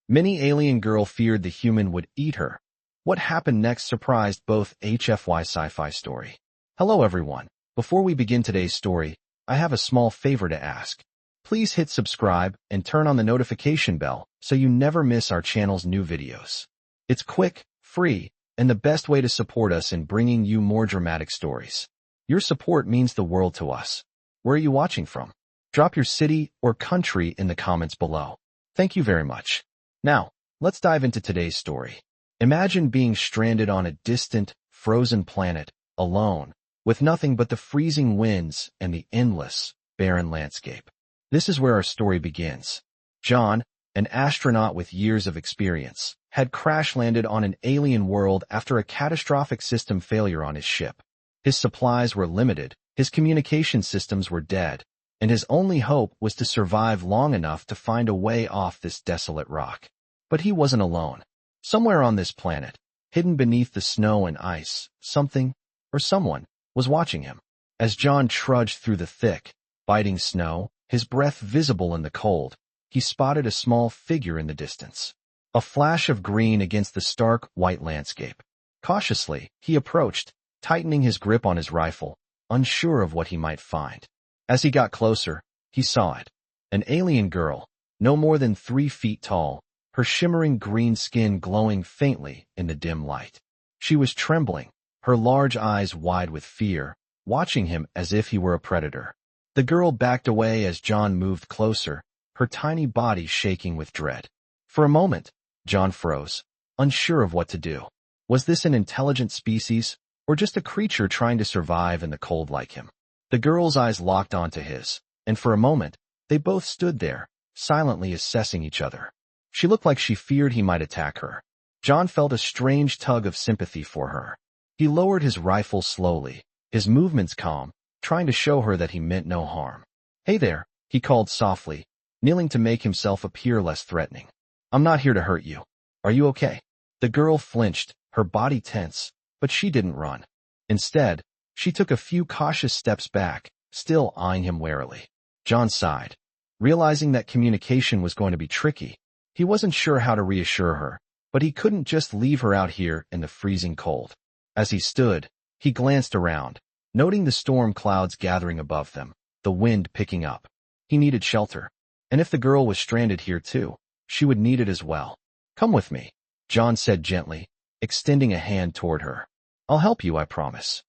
Many alien girl feared the human would eat her. What happened next surprised both HFY sci-fi story. Hello everyone. Before we begin today's story, I have a small favor to ask. Please hit subscribe and turn on the notification bell so you never miss our channel's new videos. It's quick, free, and the best way to support us in bringing you more dramatic stories. Your support means the world to us. Where are you watching from? Drop your city or country in the comments below. Thank you very much. Now, let's dive into today's story. Imagine being stranded on a distant, frozen planet, alone, with nothing but the freezing winds and the endless, barren landscape. This is where our story begins. John, an astronaut with years of experience, had crash-landed on an alien world after a catastrophic system failure on his ship. His supplies were limited, his communication systems were dead, and his only hope was to survive long enough to find a way off this desolate rock. But he wasn't alone. Somewhere on this planet, hidden beneath the snow and ice, something, or someone, was watching him. As John trudged through the thick, biting snow, his breath visible in the cold, he spotted a small figure in the distance. A flash of green against the stark, white landscape. Cautiously, he approached, tightening his grip on his rifle, unsure of what he might find. As he got closer, he saw it. An alien girl, no more than 3 feet tall, her shimmering green skin glowing faintly in the dim light. She was trembling, her large eyes wide with fear, watching him as if he were a predator. The girl backed away as John moved closer, her tiny body shaking with dread. For a moment, John froze, unsure of what to do. Was this an intelligent species, or just a creature trying to survive in the cold like him? The girl's eyes locked onto his, and for a moment, they both stood there, silently assessing each other. She looked like she feared he might attack her. John felt a strange tug of sympathy for her. He lowered his rifle slowly, his movements calm, trying to show her that he meant no harm. "Hey there," he called softly, kneeling to make himself appear less threatening. "I'm not here to hurt you. Are you okay?" The girl flinched, her body tense, but she didn't run. Instead, she took a few cautious steps back, still eyeing him warily. John sighed. Realizing that communication was going to be tricky, he wasn't sure how to reassure her, but he couldn't just leave her out here in the freezing cold. As he stood, he glanced around, noting the storm clouds gathering above them, the wind picking up. He needed shelter. And if the girl was stranded here too, she would need it as well. "Come with me," John said gently, extending a hand toward her. "I'll help you, I promise."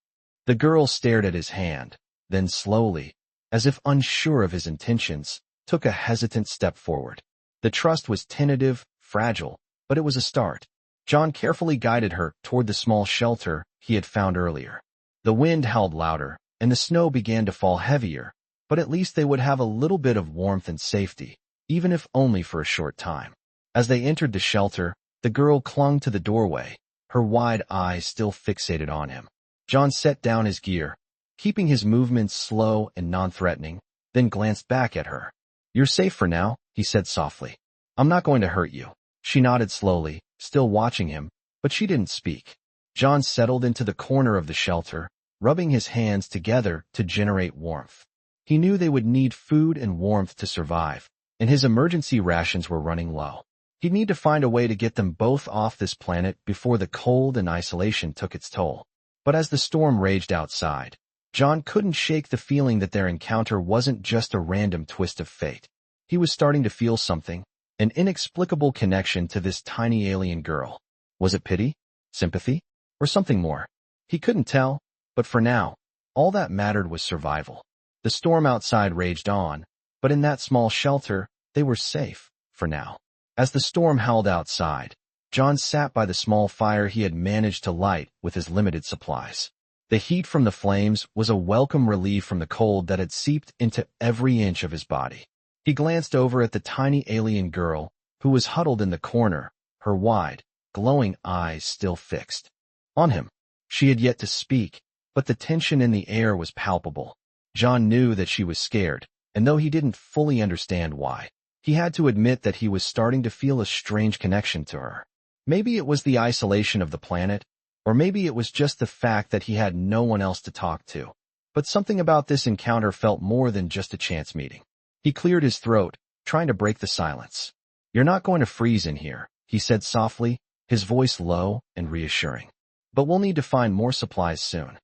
The girl stared at his hand, then slowly, as if unsure of his intentions, took a hesitant step forward. The trust was tentative, fragile, but it was a start. John carefully guided her toward the small shelter he had found earlier. The wind howled louder, and the snow began to fall heavier, but at least they would have a little bit of warmth and safety, even if only for a short time. As they entered the shelter, the girl clung to the doorway, her wide eyes still fixated on him. John set down his gear, keeping his movements slow and non-threatening, then glanced back at her. "You're safe for now," he said softly. "I'm not going to hurt you." She nodded slowly, still watching him, but she didn't speak. John settled into the corner of the shelter, rubbing his hands together to generate warmth. He knew they would need food and warmth to survive, and his emergency rations were running low. He'd need to find a way to get them both off this planet before the cold and isolation took its toll. But as the storm raged outside, John couldn't shake the feeling that their encounter wasn't just a random twist of fate. He was starting to feel something, an inexplicable connection to this tiny alien girl. Was it pity, sympathy, or something more? He couldn't tell, but for now, all that mattered was survival. The storm outside raged on, but in that small shelter, they were safe, for now. As the storm howled outside, John sat by the small fire he had managed to light with his limited supplies. The heat from the flames was a welcome relief from the cold that had seeped into every inch of his body. He glanced over at the tiny alien girl, who was huddled in the corner, her wide, glowing eyes still fixed on him. She had yet to speak, but the tension in the air was palpable. John knew that she was scared, and though he didn't fully understand why, he had to admit that he was starting to feel a strange connection to her. Maybe it was the isolation of the planet, or maybe it was just the fact that he had no one else to talk to. But something about this encounter felt more than just a chance meeting. He cleared his throat, trying to break the silence. "You're not going to freeze in here," he said softly, his voice low and reassuring. "But we'll need to find more supplies soon."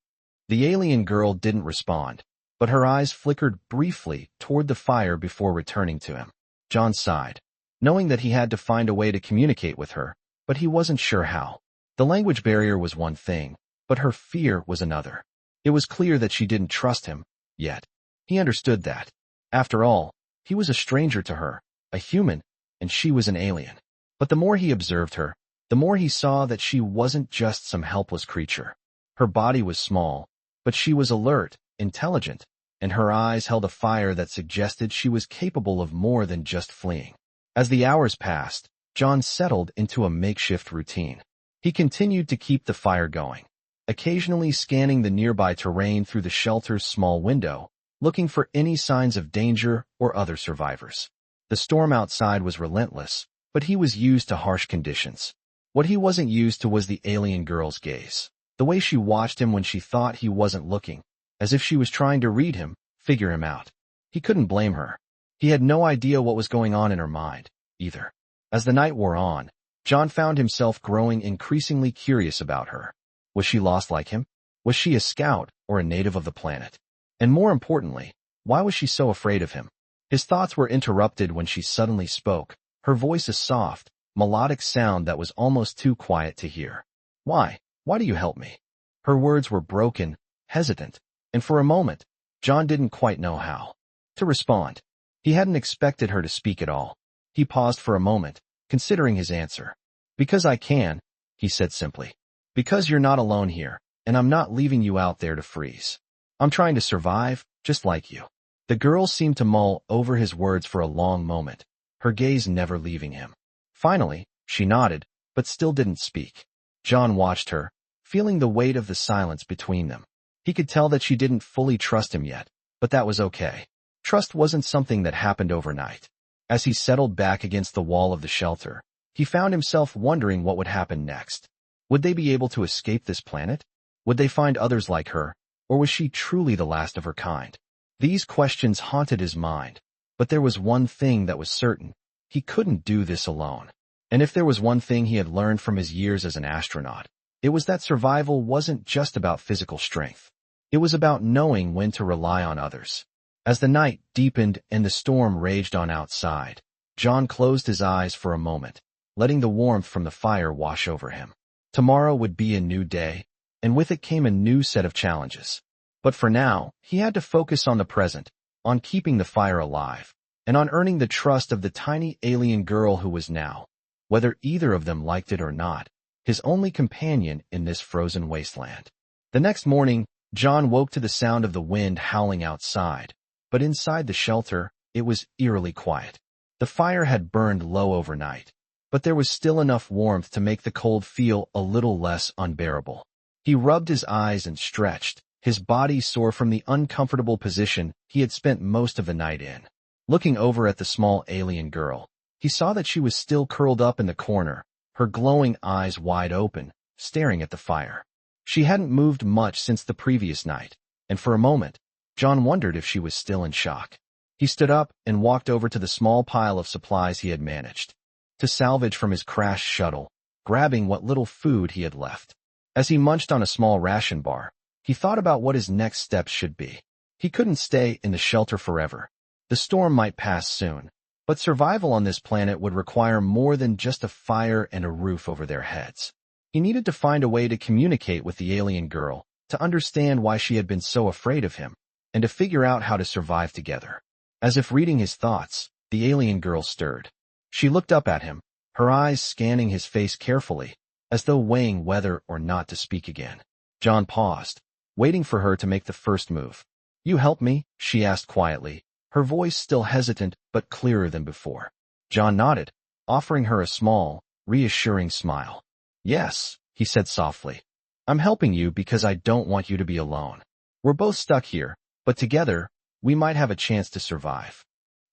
The alien girl didn't respond, but her eyes flickered briefly toward the fire before returning to him. John sighed, knowing that he had to find a way to communicate with her, but he wasn't sure how. The language barrier was one thing, but her fear was another. It was clear that she didn't trust him, yet. He understood that. After all, he was a stranger to her, a human, and she was an alien. But the more he observed her, the more he saw that she wasn't just some helpless creature. Her body was small, but she was alert, intelligent, and her eyes held a fire that suggested she was capable of more than just fleeing. As the hours passed, John settled into a makeshift routine. He continued to keep the fire going, occasionally scanning the nearby terrain through the shelter's small window, looking for any signs of danger or other survivors. The storm outside was relentless, but he was used to harsh conditions. What he wasn't used to was the alien girl's gaze, the way she watched him when she thought he wasn't looking, as if she was trying to read him, figure him out. He couldn't blame her. He had no idea what was going on in her mind, either. As the night wore on, John found himself growing increasingly curious about her. Was she lost like him? Was she a scout or a native of the planet? And more importantly, why was she so afraid of him? His thoughts were interrupted when she suddenly spoke, her voice a soft, melodic sound that was almost too quiet to hear. "Why? Why do you help me?" Her words were broken, hesitant, and for a moment, John didn't quite know how to respond. He hadn't expected her to speak at all. He paused for a moment, considering his answer. "Because I can," he said simply. "Because you're not alone here, and I'm not leaving you out there to freeze. I'm trying to survive, just like you." The girl seemed to mull over his words for a long moment, her gaze never leaving him. Finally, she nodded, but still didn't speak. John watched her, feeling the weight of the silence between them. He could tell that she didn't fully trust him yet, but that was okay. Trust wasn't something that happened overnight. As he settled back against the wall of the shelter, he found himself wondering what would happen next. Would they be able to escape this planet? Would they find others like her, or was she truly the last of her kind? These questions haunted his mind, but there was one thing that was certain. He couldn't do this alone. And if there was one thing he had learned from his years as an astronaut, it was that survival wasn't just about physical strength. It was about knowing when to rely on others. As the night deepened and the storm raged on outside, John closed his eyes for a moment, letting the warmth from the fire wash over him. Tomorrow would be a new day, and with it came a new set of challenges. But for now, he had to focus on the present, on keeping the fire alive, and on earning the trust of the tiny alien girl who was now, whether either of them liked it or not, his only companion in this frozen wasteland. The next morning, John woke to the sound of the wind howling outside, but inside the shelter, it was eerily quiet. The fire had burned low overnight, but there was still enough warmth to make the cold feel a little less unbearable. He rubbed his eyes and stretched, his body sore from the uncomfortable position he had spent most of the night in. Looking over at the small alien girl, he saw that she was still curled up in the corner, her glowing eyes wide open, staring at the fire. She hadn't moved much since the previous night, and for a moment, John wondered if she was still in shock. He stood up and walked over to the small pile of supplies he had managed to salvage from his crashed shuttle, grabbing what little food he had left. As he munched on a small ration bar, he thought about what his next steps should be. He couldn't stay in the shelter forever. The storm might pass soon, but survival on this planet would require more than just a fire and a roof over their heads. He needed to find a way to communicate with the alien girl, to understand why she had been so afraid of him, and to figure out how to survive together. As if reading his thoughts, the alien girl stirred. She looked up at him, her eyes scanning his face carefully, as though weighing whether or not to speak again. John paused, waiting for her to make the first move. "You help me?" she asked quietly, her voice still hesitant but clearer than before. John nodded, offering her a small, reassuring smile. "Yes," he said softly. "I'm helping you because I don't want you to be alone. We're both stuck here, but together, we might have a chance to survive."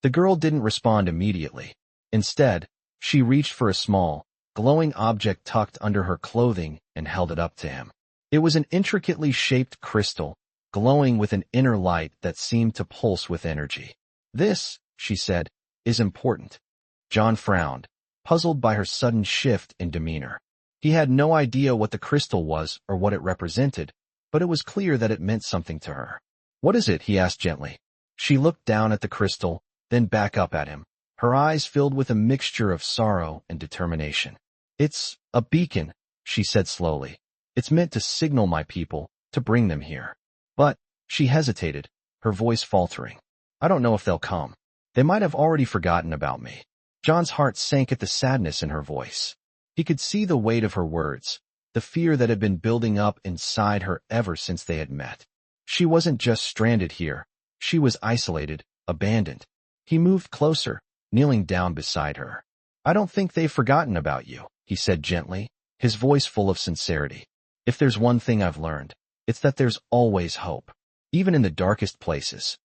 The girl didn't respond immediately. Instead, she reached for a small, glowing object tucked under her clothing and held it up to him. It was an intricately shaped crystal, glowing with an inner light that seemed to pulse with energy. "This," she said, "is important." John frowned, puzzled by her sudden shift in demeanor. He had no idea what the crystal was or what it represented, but it was clear that it meant something to her. "What is it?" he asked gently. She looked down at the crystal, then back up at him, her eyes filled with a mixture of sorrow and determination. "It's a beacon," she said slowly. "It's meant to signal my people, to bring them here." "But," she hesitated, her voice faltering, "I don't know if they'll come. They might have already forgotten about me." John's heart sank at the sadness in her voice. He could see the weight of her words, the fear that had been building up inside her ever since they had met. She wasn't just stranded here. She was isolated, abandoned. He moved closer, kneeling down beside her. "I don't think they've forgotten about you," he said gently, his voice full of sincerity. "If there's one thing I've learned, it's that there's always hope, even in the darkest places."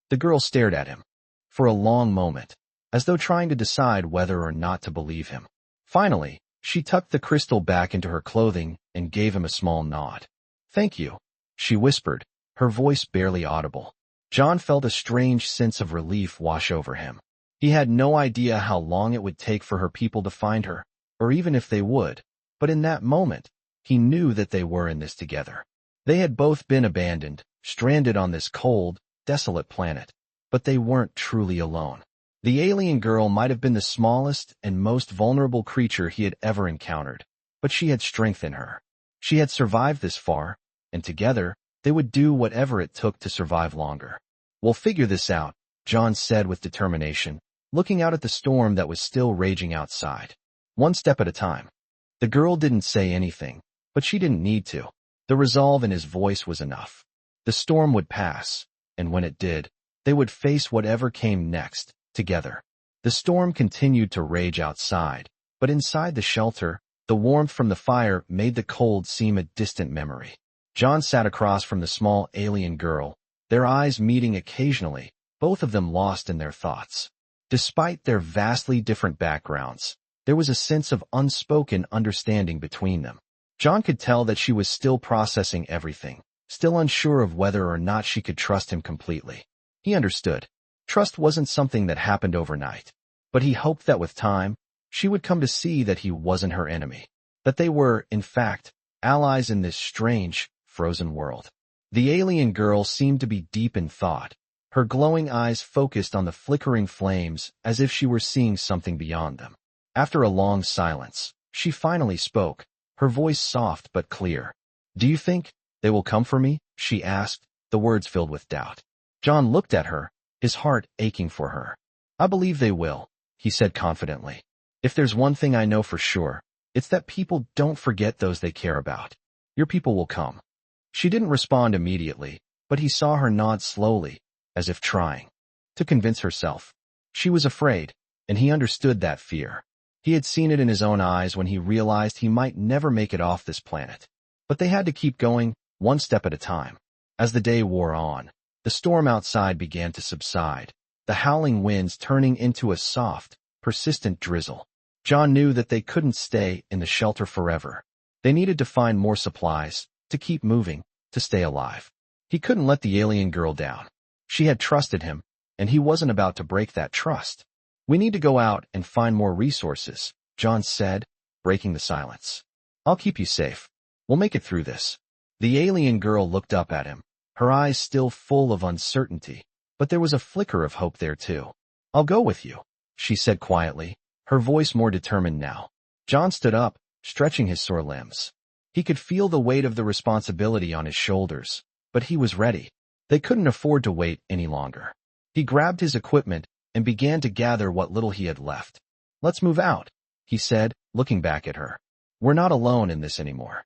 The girl stared at him for a long moment, as though trying to decide whether or not to believe him. Finally, she tucked the crystal back into her clothing and gave him a small nod. "Thank you," she whispered, her voice barely audible. John felt a strange sense of relief wash over him. He had no idea how long it would take for her people to find her, or even if they would, but in that moment, he knew that they were in this together. They had both been abandoned, stranded on this cold, desolate planet, but they weren't truly alone. The alien girl might have been the smallest and most vulnerable creature he had ever encountered, but she had strength in her. She had survived this far, and together, they would do whatever it took to survive longer. "We'll figure this out," John said with determination, looking out at the storm that was still raging outside. "One step at a time." The girl didn't say anything, but she didn't need to. The resolve in his voice was enough. The storm would pass, and when it did, they would face whatever came next, together. The storm continued to rage outside, but inside the shelter, the warmth from the fire made the cold seem a distant memory. John sat across from the small alien girl, their eyes meeting occasionally, both of them lost in their thoughts. Despite their vastly different backgrounds, there was a sense of unspoken understanding between them. John could tell that she was still processing everything, still unsure of whether or not she could trust him completely. He understood. Trust wasn't something that happened overnight, but he hoped that with time, she would come to see that he wasn't her enemy, that they were, in fact, allies in this strange, frozen world. The alien girl seemed to be deep in thought, her glowing eyes focused on the flickering flames as if she were seeing something beyond them. After a long silence, she finally spoke, her voice soft but clear. "Do you think they will come for me?" she asked, the words filled with doubt. John looked at her, his heart aching for her. "I believe they will," he said confidently. "If there's one thing I know for sure, it's that people don't forget those they care about. Your people will come." She didn't respond immediately, but he saw her nod slowly, as if trying to convince herself. She was afraid, and he understood that fear. He had seen it in his own eyes when he realized he might never make it off this planet. But they had to keep going, one step at a time. As the day wore on, the storm outside began to subside, the howling winds turning into a soft, persistent drizzle. John knew that they couldn't stay in the shelter forever. They needed to find more supplies, to keep moving, to stay alive. He couldn't let the alien girl down. She had trusted him, and he wasn't about to break that trust. "We need to go out and find more resources," John said, breaking the silence. "I'll keep you safe. We'll make it through this." The alien girl looked up at him, her eyes still full of uncertainty, but there was a flicker of hope there too. "I'll go with you," she said quietly, her voice more determined now. John stood up, stretching his sore limbs. He could feel the weight of the responsibility on his shoulders, but he was ready. They couldn't afford to wait any longer. He grabbed his equipment and began to gather what little he had left. "Let's move out," he said, looking back at her. "We're not alone in this anymore."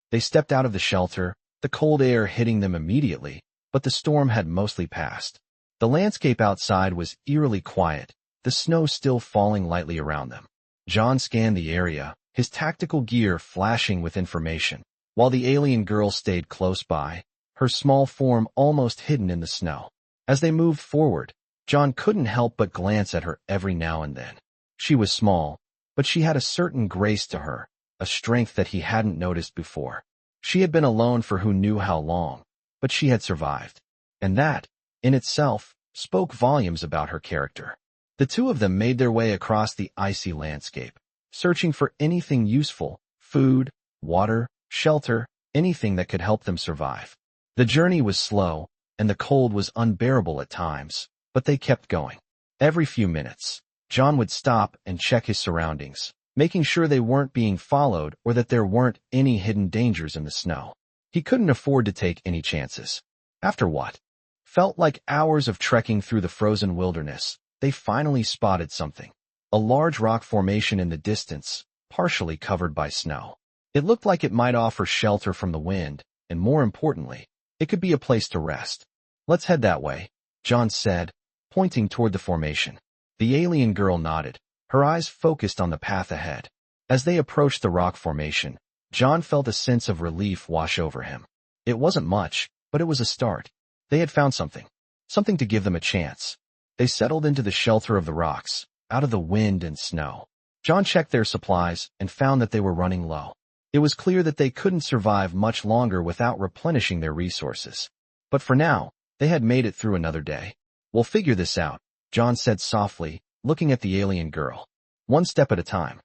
They stepped out of the shelter, the cold air hitting them immediately, but the storm had mostly passed. The landscape outside was eerily quiet, the snow still falling lightly around them. John scanned the area, his tactical gear flashing with information, while the alien girl stayed close by, her small form almost hidden in the snow. As they moved forward, John couldn't help but glance at her every now and then. She was small, but she had a certain grace to her, a strength that he hadn't noticed before. She had been alone for who knew how long, but she had survived. And that, in itself, spoke volumes about her character. The two of them made their way across the icy landscape, searching for anything useful: food, water, shelter, anything that could help them survive. The journey was slow, and the cold was unbearable at times, but they kept going. Every few minutes, John would stop and check his surroundings, making sure they weren't being followed or that there weren't any hidden dangers in the snow. He couldn't afford to take any chances. After what felt like hours of trekking through the frozen wilderness, they finally spotted something: a large rock formation in the distance, partially covered by snow. It looked like it might offer shelter from the wind, and more importantly, it could be a place to rest. "Let's head that way," John said, pointing toward the formation. The alien girl nodded, her eyes focused on the path ahead. As they approached the rock formation, John felt a sense of relief wash over him. It wasn't much, but it was a start. They had found something to give them a chance. They settled into the shelter of the rocks, out of the wind and snow. John checked their supplies and found that they were running low. It was clear that they couldn't survive much longer without replenishing their resources. But for now, they had made it through another day. "We'll figure this out," John said softly, looking at the alien girl. "One step at a time."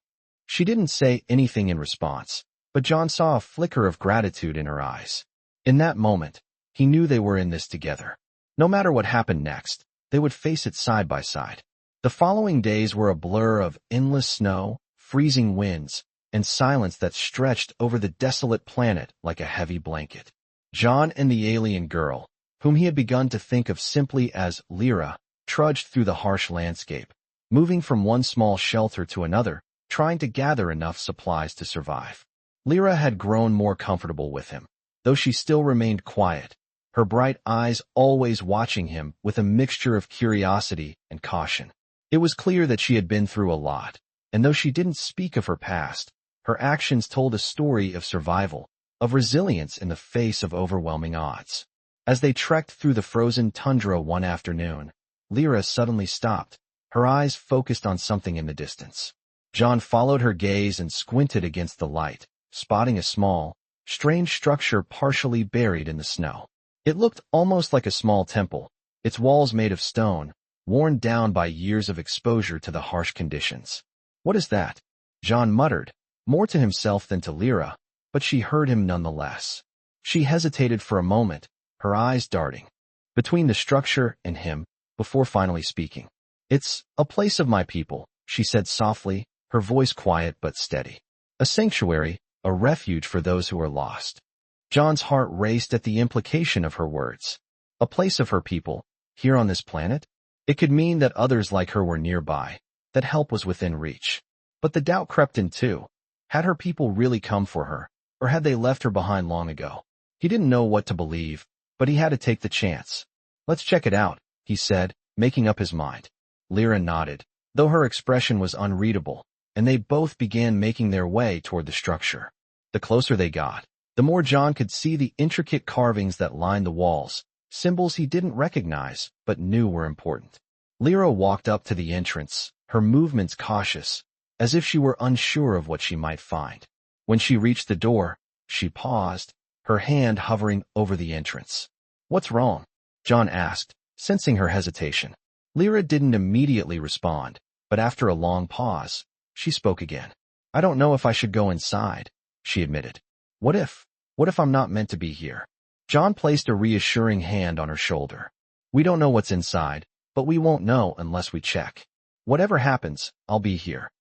She didn't say anything in response, but John saw a flicker of gratitude in her eyes. In that moment, he knew they were in this together. No matter what happened next, they would face it side by side. The following days were a blur of endless snow, freezing winds, and silence that stretched over the desolate planet like a heavy blanket. John and the alien girl, whom he had begun to think of simply as Lira, trudged through the harsh landscape, moving from one small shelter to another, trying to gather enough supplies to survive. Lira had grown more comfortable with him, though she still remained quiet, her bright eyes always watching him with a mixture of curiosity and caution. It was clear that she had been through a lot, and though she didn't speak of her past, her actions told a story of survival, of resilience in the face of overwhelming odds. As they trekked through the frozen tundra one afternoon, Lira suddenly stopped, her eyes focused on something in the distance. John followed her gaze and squinted against the light, spotting a small, strange structure partially buried in the snow. It looked almost like a small temple, its walls made of stone, worn down by years of exposure to the harsh conditions. "What is that?" John muttered, more to himself than to Lira, but she heard him nonetheless. She hesitated for a moment, her eyes darting between the structure and him, before finally speaking. "It's a place of my people," she said softly, her voice quiet but steady. "A sanctuary, a refuge for those who are lost." John's heart raced at the implication of her words. A place of her people, here on this planet? It could mean that others like her were nearby, that help was within reach. But the doubt crept in too. Had her people really come for her, or had they left her behind long ago? He didn't know what to believe, but he had to take the chance. "Let's check it out," he said, making up his mind. Lira nodded, though her expression was unreadable, and they both began making their way toward the structure. The closer they got, the more John could see the intricate carvings that lined the walls, symbols he didn't recognize but knew were important. Lira walked up to the entrance, her movements cautious, as if she were unsure of what she might find. When she reached the door, she paused, her hand hovering over the entrance. "What's wrong?" John asked, sensing her hesitation. Lira didn't immediately respond, but after a long pause, she spoke again. "I don't know if I should go inside," she admitted. What if I'm not meant to be here?" John placed a reassuring hand on her shoulder. "We don't know what's inside, but we won't know unless we check. Whatever happens, I'll be here."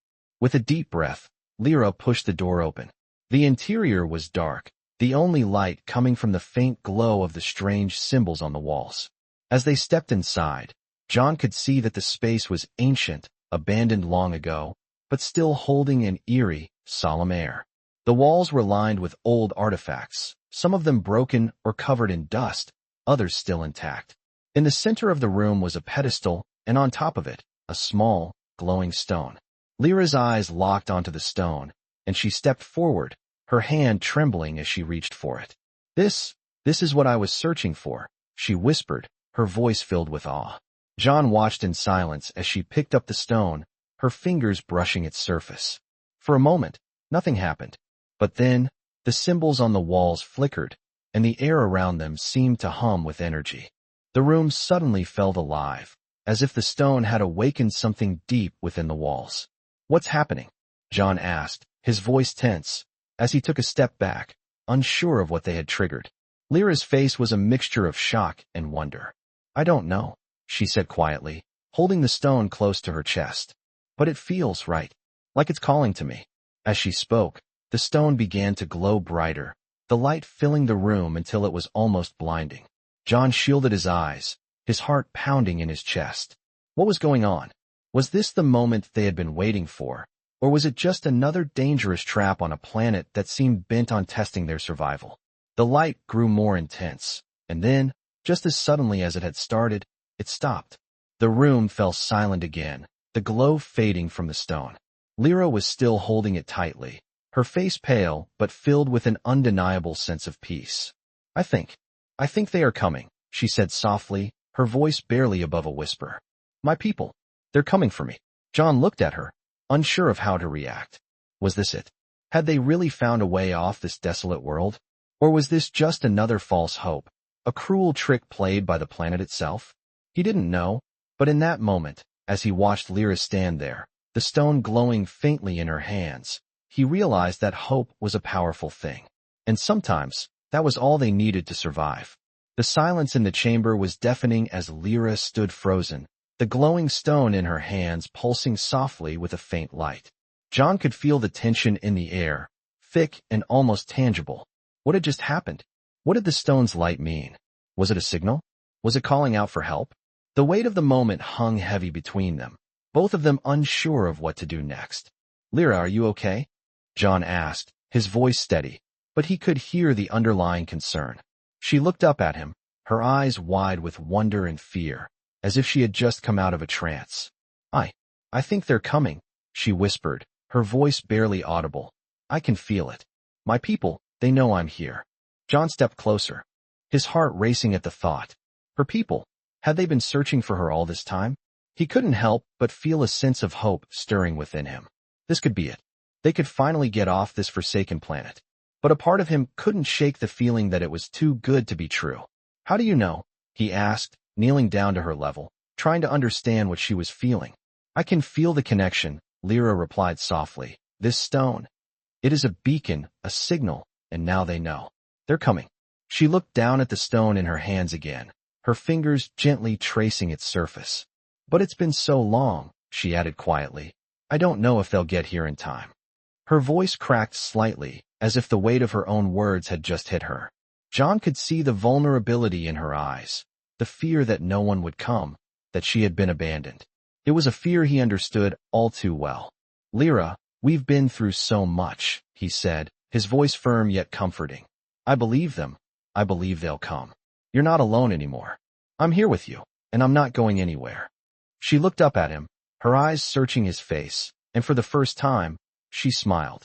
With a deep breath, Lira pushed the door open. The interior was dark, the only light coming from the faint glow of the strange symbols on the walls. As they stepped inside, John could see that the space was ancient, abandoned long ago, but still holding an eerie, solemn air. The walls were lined with old artifacts, some of them broken or covered in dust, others still intact. In the center of the room was a pedestal, and on top of it, a small, glowing stone. Lyra's eyes locked onto the stone, and she stepped forward, her hand trembling as she reached for it. This is what I was searching for," she whispered, her voice filled with awe. John watched in silence as she picked up the stone, her fingers brushing its surface. For a moment, nothing happened. But then, the symbols on the walls flickered, and the air around them seemed to hum with energy. The room suddenly felt alive, as if the stone had awakened something deep within the walls. "What's happening?" John asked, his voice tense, as he took a step back, unsure of what they had triggered. Lyra's face was a mixture of shock and wonder. "I don't know," she said quietly, holding the stone close to her chest. "But it feels right, like it's calling to me." As she spoke, the stone began to glow brighter, the light filling the room until it was almost blinding. John shielded his eyes, his heart pounding in his chest. What was going on? Was this the moment they had been waiting for, or was it just another dangerous trap on a planet that seemed bent on testing their survival? The light grew more intense, and then, just as suddenly as it had started, it stopped. The room fell silent again, the glow fading from the stone. Lira was still holding it tightly, her face pale but filled with an undeniable sense of peace. I think they are coming," she said softly, her voice barely above a whisper. "My people, they're coming for me." John looked at her, unsure of how to react. Was this it? Had they really found a way off this desolate world? Or was this just another false hope, a cruel trick played by the planet itself? He didn't know, but in that moment, as he watched Lira stand there, the stone glowing faintly in her hands, he realized that hope was a powerful thing. And sometimes, that was all they needed to survive. The silence in the chamber was deafening as Lira stood frozen, the glowing stone in her hands pulsing softly with a faint light. John could feel the tension in the air, thick and almost tangible. What had just happened? What did the stone's light mean? Was it a signal? Was it calling out for help? The weight of the moment hung heavy between them, both of them unsure of what to do next. "Lira, are you okay?" John asked, his voice steady, but he could hear the underlying concern. She looked up at him, her eyes wide with wonder and fear, as if she had just come out of a trance. I think they're coming," she whispered, her voice barely audible. "I can feel it. My people, they know I'm here." John stepped closer, his heart racing at the thought. Her people, had they been searching for her all this time? He couldn't help but feel a sense of hope stirring within him. This could be it. They could finally get off this forsaken planet. But a part of him couldn't shake the feeling that it was too good to be true. "How do you know?" he asked, kneeling down to her level, trying to understand what she was feeling. "I can feel the connection," Lira replied softly. "This stone. It is a beacon, a signal, and now they know. They're coming." She looked down at the stone in her hands again, her fingers gently tracing its surface. "But it's been so long," she added quietly. "I don't know if they'll get here in time." Her voice cracked slightly, as if the weight of her own words had just hit her. John could see the vulnerability in her eyes, the fear that no one would come, that she had been abandoned. It was a fear he understood all too well. "Lira, we've been through so much," he said, his voice firm yet comforting. "I believe them. I believe they'll come. You're not alone anymore. I'm here with you, and I'm not going anywhere." She looked up at him, her eyes searching his face, and for the first time, she smiled.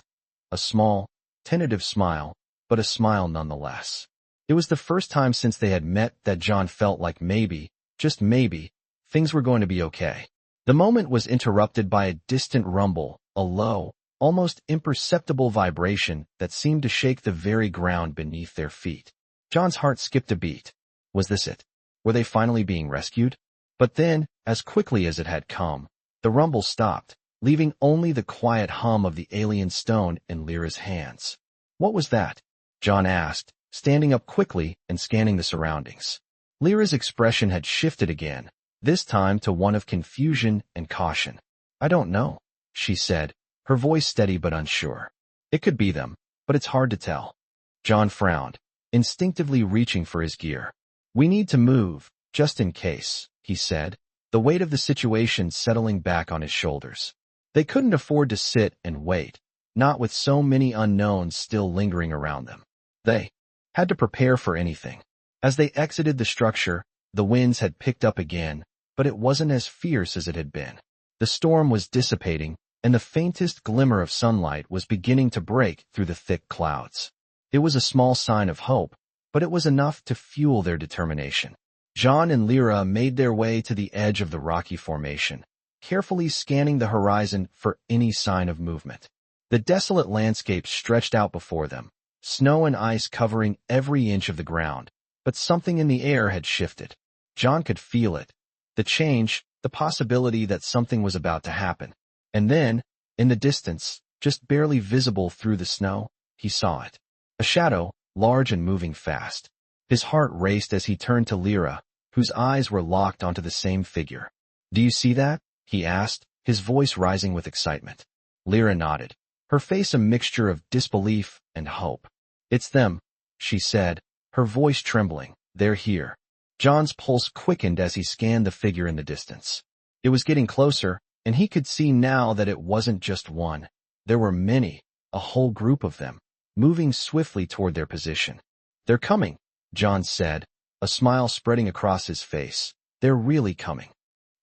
A small, tentative smile, but a smile nonetheless. It was the first time since they had met that John felt like maybe, just maybe, things were going to be okay. The moment was interrupted by a distant rumble, a low, almost imperceptible vibration that seemed to shake the very ground beneath their feet. John's heart skipped a beat. Was this it? Were they finally being rescued? But then, as quickly as it had come, the rumble stopped, leaving only the quiet hum of the alien stone in Lyra's hands. "What was that?" John asked, standing up quickly and scanning the surroundings. Lyra's expression had shifted again, this time to one of confusion and caution. "I don't know," she said, her voice steady but unsure. "It could be them, but it's hard to tell." John frowned, instinctively reaching for his gear. "We need to move, just in case," he said, the weight of the situation settling back on his shoulders. They couldn't afford to sit and wait, not with so many unknowns still lingering around them. They had to prepare for anything. As they exited the structure, the winds had picked up again, but it wasn't as fierce as it had been. The storm was dissipating, and the faintest glimmer of sunlight was beginning to break through the thick clouds. It was a small sign of hope, but it was enough to fuel their determination. John and Lira made their way to the edge of the rocky formation, carefully scanning the horizon for any sign of movement. The desolate landscape stretched out before them, snow and ice covering every inch of the ground, but something in the air had shifted. John could feel it, The change, the possibility that something was about to happen. And then, in the distance, just barely visible through the snow, he saw it. A shadow, large and moving fast. His heart raced as he turned to Lira, whose eyes were locked onto the same figure. "Do you see that?" he asked, his voice rising with excitement. Lira nodded, her face a mixture of disbelief and hope. "It's them," she said, her voice trembling. "They're here." John's pulse quickened as he scanned the figure in the distance. It was getting closer, and he could see now that it wasn't just one. There were many, a whole group of them, moving swiftly toward their position. "They're coming," John said, a smile spreading across his face. "They're really coming."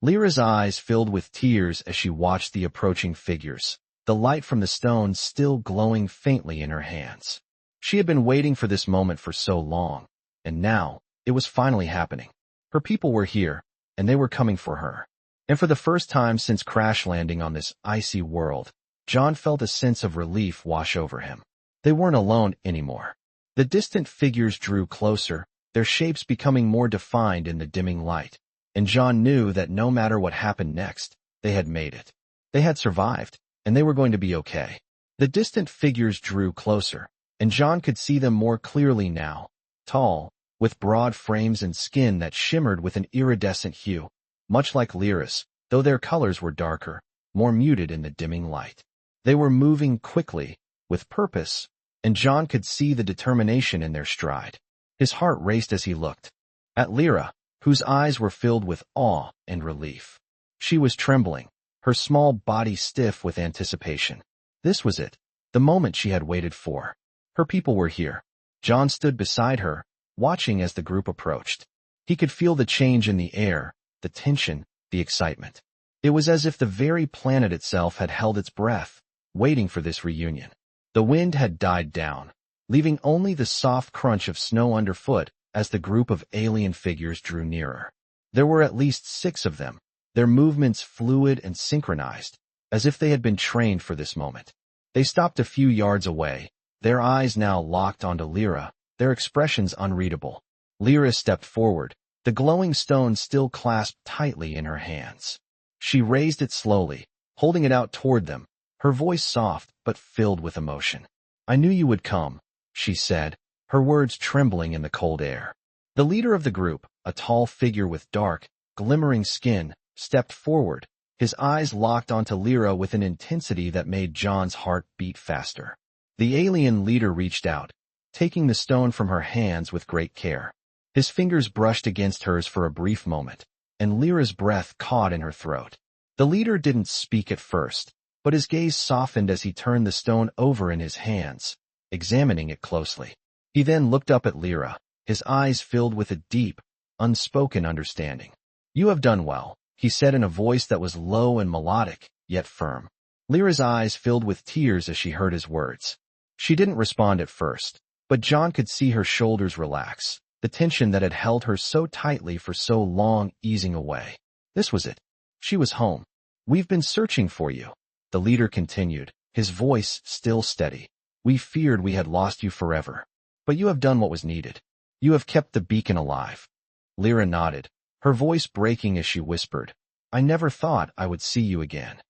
Lyra's eyes filled with tears as she watched the approaching figures, the light from the stone still glowing faintly in her hands. She had been waiting for this moment for so long, and now, it was finally happening. Her people were here, and they were coming for her. And for the first time since crash landing on this icy world, John felt a sense of relief wash over him. They weren't alone anymore. The distant figures drew closer, their shapes becoming more defined in the dimming light. And John knew that no matter what happened next, they had made it. They had survived, and they were going to be okay. The distant figures drew closer, and John could see them more clearly now. Tall, with broad frames and skin that shimmered with an iridescent hue, much like Lyra's, though their colors were darker, more muted in the dimming light. They were moving quickly, with purpose, and John could see the determination in their stride. His heart raced as he looked at Lira, whose eyes were filled with awe and relief. She was trembling, her small body stiff with anticipation. This was it, the moment she had waited for. Her people were here. John stood beside her, watching as the group approached. He could feel the change in the air, the tension, the excitement. It was as if the very planet itself had held its breath, waiting for this reunion. The wind had died down, leaving only the soft crunch of snow underfoot as the group of alien figures drew nearer. There were at least 6 of them, their movements fluid and synchronized, as if they had been trained for this moment. They stopped a few yards away, their eyes now locked onto Lira, their expressions unreadable. Lira stepped forward, the glowing stone still clasped tightly in her hands. She raised it slowly, holding it out toward them, her voice soft but filled with emotion. "I knew you would come," she said, her words trembling in the cold air. The leader of the group, a tall figure with dark, glimmering skin, stepped forward, his eyes locked onto Lira with an intensity that made John's heart beat faster. The alien leader reached out, taking the stone from her hands with great care. His fingers brushed against hers for a brief moment, and Lyra's breath caught in her throat. The leader didn't speak at first, but his gaze softened as he turned the stone over in his hands, examining it closely. He then looked up at Lira, his eyes filled with a deep, unspoken understanding. "You have done well," he said in a voice that was low and melodic, yet firm. Lyra's eyes filled with tears as she heard his words. She didn't respond at first, but John could see her shoulders relax, the tension that had held her so tightly for so long easing away. This was it. She was home. "We've been searching for you," the leader continued, his voice still steady. "We feared we had lost you forever. But you have done what was needed. You have kept the beacon alive." Lira nodded, her voice breaking as she whispered, "I never thought I would see you again."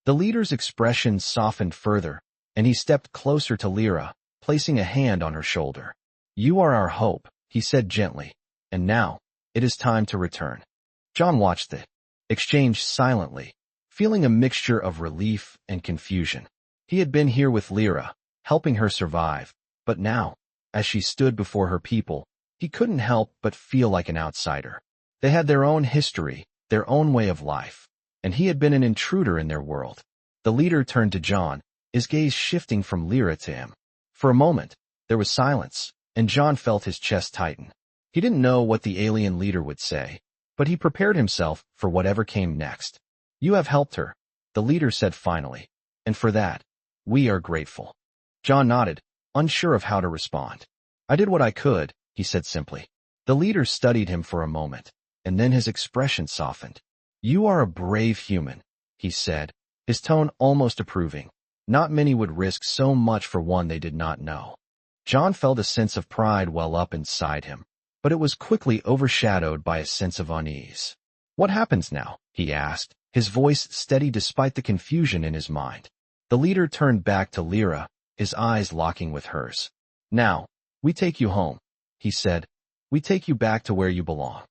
The leader's expression softened further, and he stepped closer to Lira, placing a hand on her shoulder. "You are our hope," he said gently, "and now, it is time to return." John watched the exchange silently, feeling a mixture of relief and confusion. He had been here with Lira, helping her survive, but now, as she stood before her people, he couldn't help but feel like an outsider. They had their own history, their own way of life, and he had been an intruder in their world. The leader turned to John, his gaze shifting from Lira to him. For a moment, there was silence, and John felt his chest tighten. He didn't know what the alien leader would say, but he prepared himself for whatever came next. "You have helped her," the leader said finally, "and for that, we are grateful." John nodded, unsure of how to respond. "I did what I could," he said simply. The leader studied him for a moment, and then his expression softened. "You are a brave human," he said, his tone almost approving. Not many would risk so much for one they did not know. John felt a sense of pride well up inside him, but it was quickly overshadowed by a sense of unease. What happens now? He asked, his voice steady despite the confusion in his mind. The leader turned back to Lira, his eyes locking with hers. Now, we take you home, he said. We take you back to where you belong.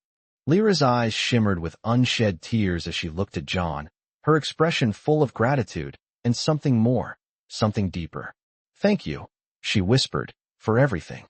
Lyra's eyes shimmered with unshed tears as she looked at John, her expression full of gratitude and something more, something deeper. Thank you, she whispered, for everything.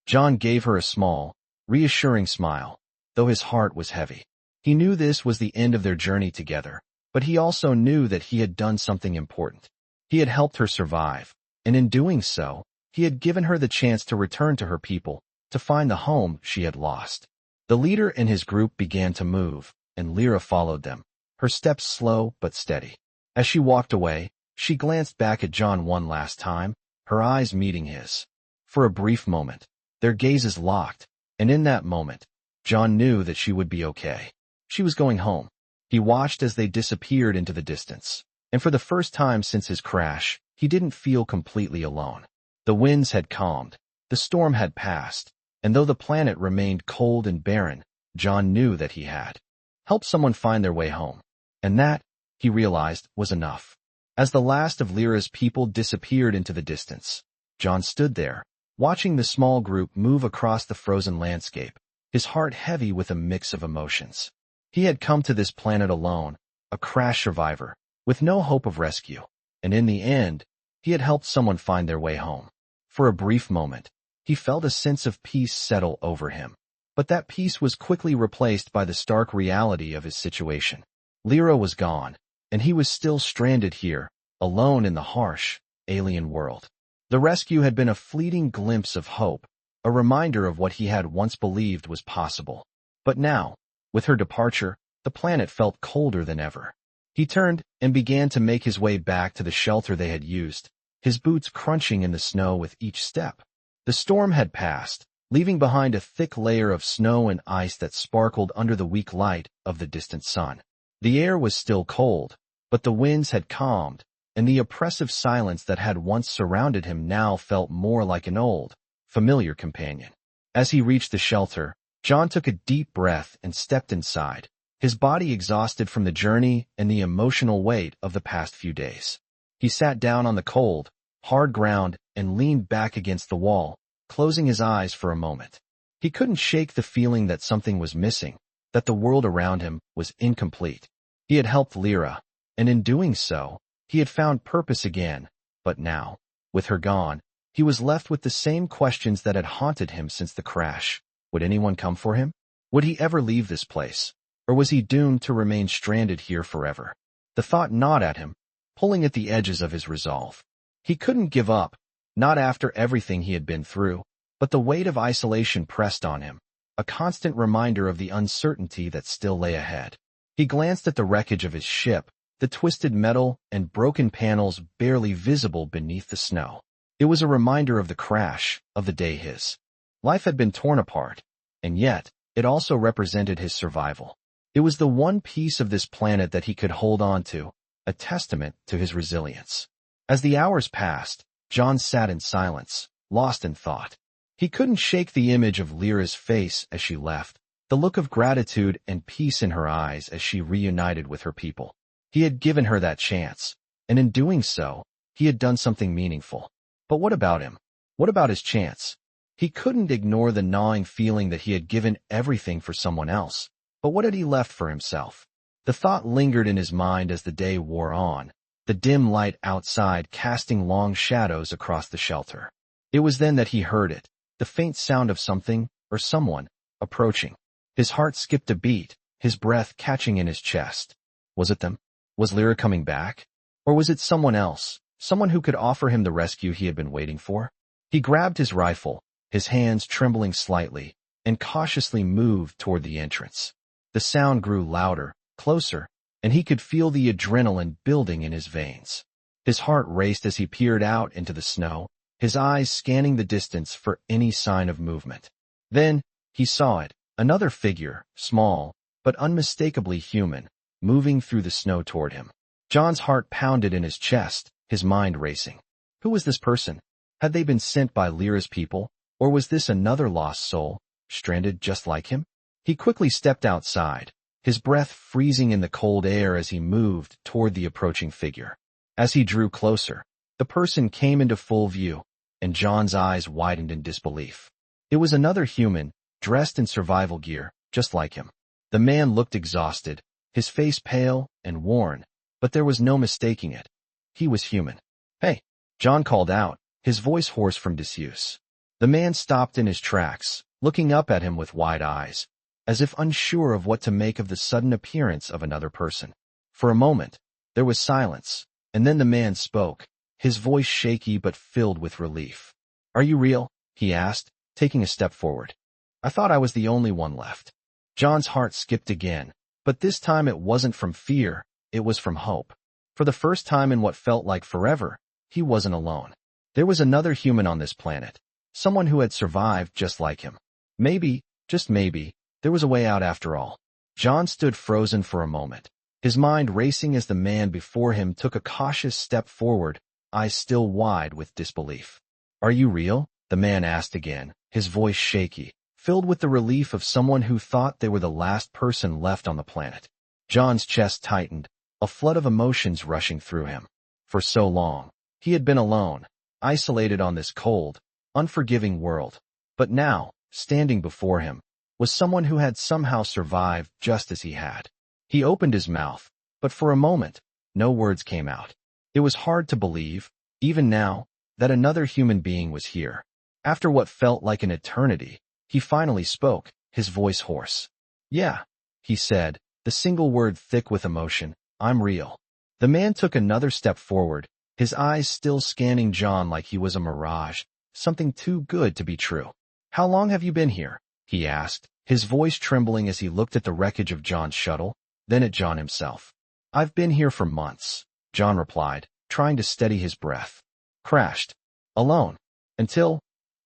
John gave her a small, reassuring smile, though his heart was heavy. He knew this was the end of their journey together, but he also knew that he had done something important. He had helped her survive, and in doing so, he had given her the chance to return to her people, to find the home she had lost. The leader and his group began to move, and Lira followed them, her steps slow but steady. As she walked away, she glanced back at John one last time, her eyes meeting his. For a brief moment, their gazes locked, and in that moment, John knew that she would be okay. She was going home. He watched as they disappeared into the distance, and for the first time since his crash, he didn't feel completely alone. The winds had calmed, the storm had passed, and though the planet remained cold and barren, John knew that he had helped someone find their way home. And that, he realized, was enough. As the last of Lyra's people disappeared into the distance, John stood there, watching the small group move across the frozen landscape, his heart heavy with a mix of emotions. He had come to this planet alone, a crash survivor, with no hope of rescue, and in the end, he had helped someone find their way home. For a brief moment, he felt a sense of peace settle over him, but that peace was quickly replaced by the stark reality of his situation. Lira was gone, and he was still stranded here, alone in the harsh, alien world. The rescue had been a fleeting glimpse of hope, a reminder of what he had once believed was possible. But now, with her departure, the planet felt colder than ever. He turned and began to make his way back to the shelter they had used, his boots crunching in the snow with each step. The storm had passed, leaving behind a thick layer of snow and ice that sparkled under the weak light of the distant sun. The air was still cold, but the winds had calmed, and the oppressive silence that had once surrounded him now felt more like an old, familiar companion. As he reached the shelter, John took a deep breath and stepped inside, his body exhausted from the journey and the emotional weight of the past few days. He sat down on the cold, hard ground and leaned back against the wall, closing his eyes for a moment. He couldn't shake the feeling that something was missing, that the world around him was incomplete. He had helped Lira, and in doing so, he had found purpose again, but now, with her gone, he was left with the same questions that had haunted him since the crash. Would anyone come for him? Would he ever leave this place? Or was he doomed to remain stranded here forever? The thought gnawed at him, pulling at the edges of his resolve. He couldn't give up, not after everything he had been through, but the weight of isolation pressed on him, a constant reminder of the uncertainty that still lay ahead. He glanced at the wreckage of his ship, the twisted metal and broken panels barely visible beneath the snow. It was a reminder of the crash, of the day his life had been torn apart, and yet, it also represented his survival. It was the one piece of this planet that he could hold on to, a testament to his resilience. As the hours passed, John sat in silence, lost in thought. He couldn't shake the image of Lyra's face as she left, the look of gratitude and peace in her eyes as she reunited with her people. He had given her that chance, and in doing so, he had done something meaningful. But what about him? What about his chance? He couldn't ignore the gnawing feeling that he had given everything for someone else. But what had he left for himself? The thought lingered in his mind as the day wore on, the dim light outside casting long shadows across the shelter. It was then that he heard it, the faint sound of something, or someone, approaching. His heart skipped a beat, his breath catching in his chest. Was it them? Was Lira coming back? Or was it someone else, someone who could offer him the rescue he had been waiting for? He grabbed his rifle, his hands trembling slightly, and cautiously moved toward the entrance. The sound grew louder, closer, and he could feel the adrenaline building in his veins. His heart raced as he peered out into the snow, his eyes scanning the distance for any sign of movement. Then, he saw it, another figure, small, but unmistakably human, moving through the snow toward him. John's heart pounded in his chest, his mind racing. Who was this person? Had they been sent by Lyra's people, or was this another lost soul, stranded just like him? He quickly stepped outside, his breath freezing in the cold air as he moved toward the approaching figure. As he drew closer, the person came into full view, and John's eyes widened in disbelief. It was another human, dressed in survival gear, just like him. The man looked exhausted, his face pale and worn, but there was no mistaking it. He was human. "Hey," John called out, his voice hoarse from disuse. The man stopped in his tracks, looking up at him with wide eyes, as if unsure of what to make of the sudden appearance of another person. For a moment, there was silence, and then the man spoke, his voice shaky but filled with relief. "Are you real?" he asked, taking a step forward. "I thought I was the only one left." John's heart skipped again, but this time it wasn't from fear, it was from hope. For the first time in what felt like forever, he wasn't alone. There was another human on this planet, someone who had survived just like him. Maybe, just maybe, there was a way out after all. John stood frozen for a moment, his mind racing as the man before him took a cautious step forward, eyes still wide with disbelief. "Are you real?" the man asked again, his voice shaky, filled with the relief of someone who thought they were the last person left on the planet. John's chest tightened, a flood of emotions rushing through him. For so long, he had been alone, isolated on this cold, unforgiving world. But now, standing before him, was someone who had somehow survived just as he had. He opened his mouth, but for a moment, no words came out. It was hard to believe, even now, that another human being was here. After what felt like an eternity, he finally spoke, his voice hoarse. "Yeah," he said, the single word thick with emotion, "I'm real." The man took another step forward, his eyes still scanning John like he was a mirage, something too good to be true. "How long have you been here?" he asked, his voice trembling as he looked at the wreckage of John's shuttle, then at John himself. "I've been here for months," John replied, trying to steady his breath. "Crashed. Alone. Until,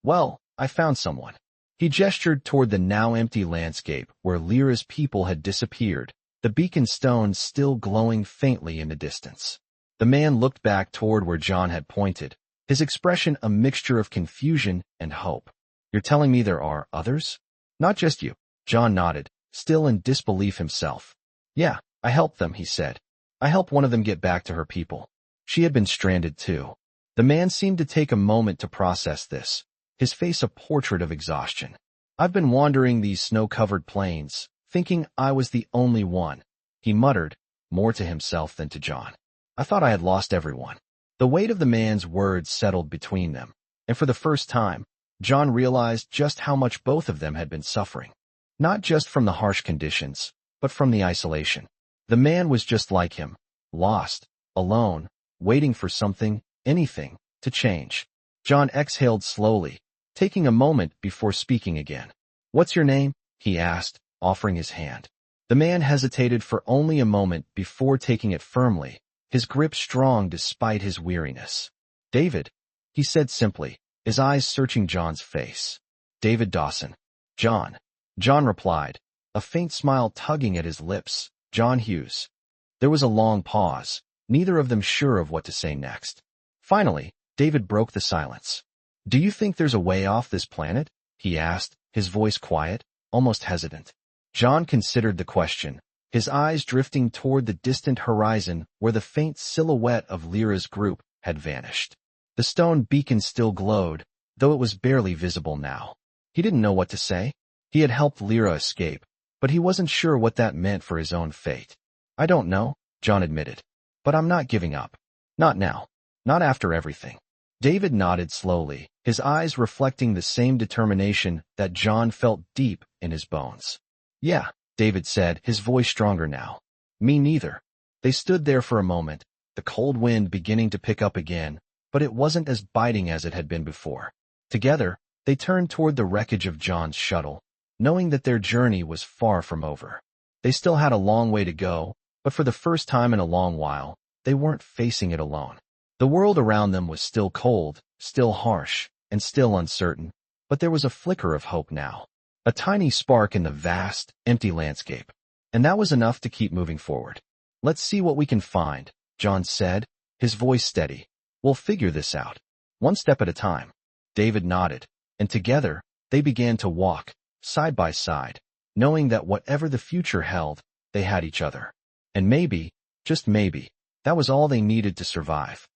well, I found someone." He gestured toward the now empty landscape where Lira's people had disappeared, the beacon stones still glowing faintly in the distance. The man looked back toward where John had pointed, his expression a mixture of confusion and hope. "You're telling me there are others?" "Not just you," John nodded, still in disbelief himself. "Yeah, I helped them," he said. "I helped one of them get back to her people. She had been stranded too." The man seemed to take a moment to process this, his face a portrait of exhaustion. "I've been wandering these snow-covered plains, thinking I was the only one," he muttered, more to himself than to John. "I thought I had lost everyone." The weight of the man's words settled between them, and for the first time, John realized just how much both of them had been suffering. Not just from the harsh conditions, but from the isolation. The man was just like him, lost, alone, waiting for something, anything, to change. John exhaled slowly, taking a moment before speaking again. "What's your name?" he asked, offering his hand. The man hesitated for only a moment before taking it firmly, his grip strong despite his weariness. "David," he said simply, his eyes searching John's face. "David Dawson." "John," John replied, a faint smile tugging at his lips. "John Hughes." There was a long pause, neither of them sure of what to say next. Finally, David broke the silence. "Do you think there's a way off this planet?" he asked, his voice quiet, almost hesitant. John considered the question, his eyes drifting toward the distant horizon where the faint silhouette of Lira's group had vanished. The stone beacon still glowed, though it was barely visible now. He didn't know what to say. He had helped Lira escape, but he wasn't sure what that meant for his own fate. "I don't know," John admitted. "But I'm not giving up. Not now. Not after everything." David nodded slowly, his eyes reflecting the same determination that John felt deep in his bones. "Yeah," David said, his voice stronger now. "Me neither." They stood there for a moment, the cold wind beginning to pick up again, but it wasn't as biting as it had been before. Together, they turned toward the wreckage of John's shuttle, knowing that their journey was far from over. They still had a long way to go, but for the first time in a long while, they weren't facing it alone. The world around them was still cold, still harsh, and still uncertain, but there was a flicker of hope now. A tiny spark in the vast, empty landscape. And that was enough to keep moving forward. "Let's see what we can find," John said, his voice steady. "We'll figure this out, one step at a time." David nodded, and together, they began to walk, side by side, knowing that whatever the future held, they had each other. And maybe, just maybe, that was all they needed to survive.